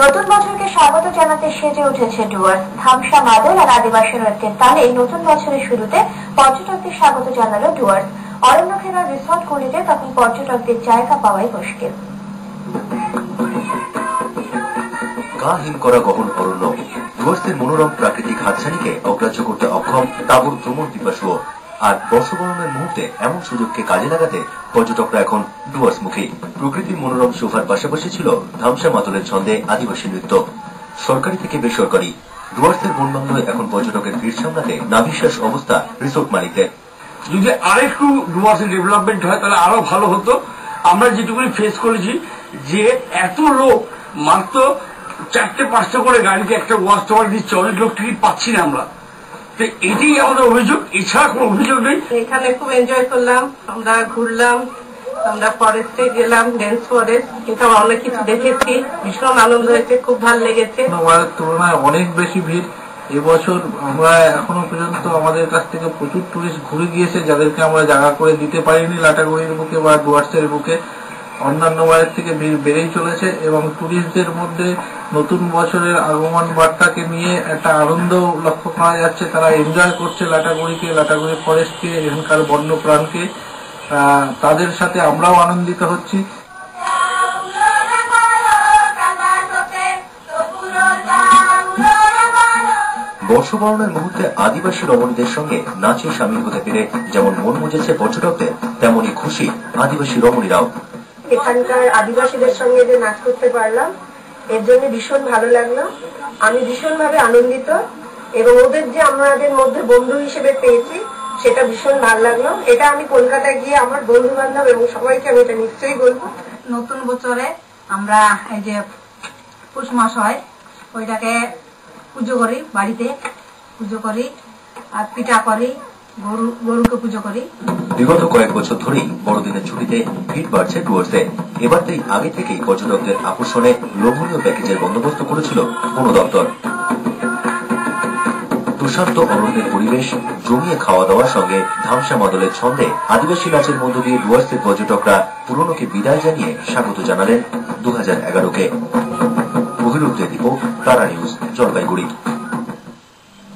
নতুন বছরকে স্বাগত জানাতে সেজে উঠেছে ডুয়ার্স। ধামসা মাদল আর আদিবাসী নৃত্যের তালে নতুন বছরের শুরুতে পর্যটকদের স্বাগত জানালো ডুয়ার্স। অরণ্য ঘেরা রিসর্টগুলিতে তখন পর্যটকদের জায়গা পাওয়াই মুশকিল। গা হিম করা গহন অরণ্য, ডুয়ার্সের মনোরম প্রাকৃতিক হাতছানিকে অগ্রাহ্য করতে অক্ষম তাবর ভ্রমণ পিপাসু। আর বর্ষবরণের মুহূর্তে এমন সুযোগকে কাজে লাগাতে পর্যটকরা এখন ডুয়ার্স মুখী। প্রকৃতির মনোরম শোভার পাশাপাশি ছিল ধামসা মাদলের ছন্দে আদিবাসী নৃত্য। সরকারি থেকে বেসরকারি ডুয়ার্সের বনবাংলায় এখন পর্যটকের ভিড় সামলাতে নাভিশ্বাস অবস্থা রিসোর্ট মালিকদের। যদি আরেকটু ডুয়ার্সের ডেভেলপমেন্ট হয় তাহলে আরো ভালো হতো। আমরা যেটুকুনি ফেস করেছি যে এত লোক মাত্র 4-5টা করে গাড়িতে একটা ওয়াচ টাওয়ার দিচ্ছে, অনেক লোক টিকিট পাচ্ছি না আমরা। তো এটাই আমাদের অভিযোগ, এছাড়া কোনো অভিযোগ নেই। এখানে খুব এনজয় করলাম, আমরা ঘুরলাম, আমরা ফরেস্টে গেলাম, ড্যান্স ফরেস্ট, কিন্তু অনেক কিছু দেখেছি, ভীষণ আনন্দ হয়েছে, খুব ভালো লেগেছে। তুলনায় অনেক বেশি ভিড় এবছর। আমরা এখনো পর্যন্ত আমাদের কাছ থেকে প্রচুর টুরিস্ট ঘুরে গিয়েছে, যাদেরকে আমরা জায়গা করে দিতে পারিনি লাটাগুড়ির বুকে বা ডুয়ার্সের বুকে। অন্যান্য বারের থেকে ভিড় বেড়েই চলেছে এবং টুরিস্টদের মধ্যে নতুন বছরের আগমন বার্তাকে নিয়ে একটা আনন্দ লক্ষ্য করা যাচ্ছে। তারা এনজয় করছে লাটাগুড়িকে, লাটাগুড়ি ফরেস্টকে, এখানকার বন্য প্রাণকে। তাদের সাথে আমরাও আনন্দিত হচ্ছি। বর্ষবরণের মুহূর্তে আদিবাসী রমণীদের সঙ্গে নাচে সামিল হতে পেরে যেমন মন মুজেছে পর্যটকদের, তেমনই খুশি আদিবাসী রমণীরাও। এখানকার আদিবাসীদের সঙ্গে যে নাচ করতে পারলাম, এর জন্য ভীষণ ভালো লাগলো। আমি ভীষণভাবে আনন্দিত এবং ওদের যে আমাদের মধ্যে বন্ধু হিসেবে পেয়েছি সেটা ভীষণ ভালো লাগলো। এটা আমি কলকাতায় গিয়ে আমার বন্ধু বান্ধব এবং সবাইকে আমি এটা নিশ্চয়ই বলবো। নতুন বছরে আমরা এই যে পৌষ মাস হয় ওইটাকে পুজো করি, বাড়িতে পুজো করি আর পিঠা করি, গরুকে পুজো করি। বিগত কয়েক বছর ধরেই বড়দিনের ছুটিতে ভিড় বাড়ছে ডুয়ার্সে। এবার তাই আগে থেকেই পর্যটকদের আকর্ষণে লোভনীয় প্যাকেজের বন্দোবস্ত করেছিল বন দপ্তর। প্রশান্ত অরণ্যের পরিবেশ, জমিয়ে খাওয়া দাওয়ার সঙ্গে ধামসা মাদলের ছন্দে আদিবাসী নাচের মধ্য দিয়ে ডুয়ার্সের পর্যটকরা পুরনোকে বিদায় জানিয়ে স্বাগত জানালেন 2011-কে। অভিরুদ্ধ দীপক, তারা নিউজ, জলপাইগুড়ি।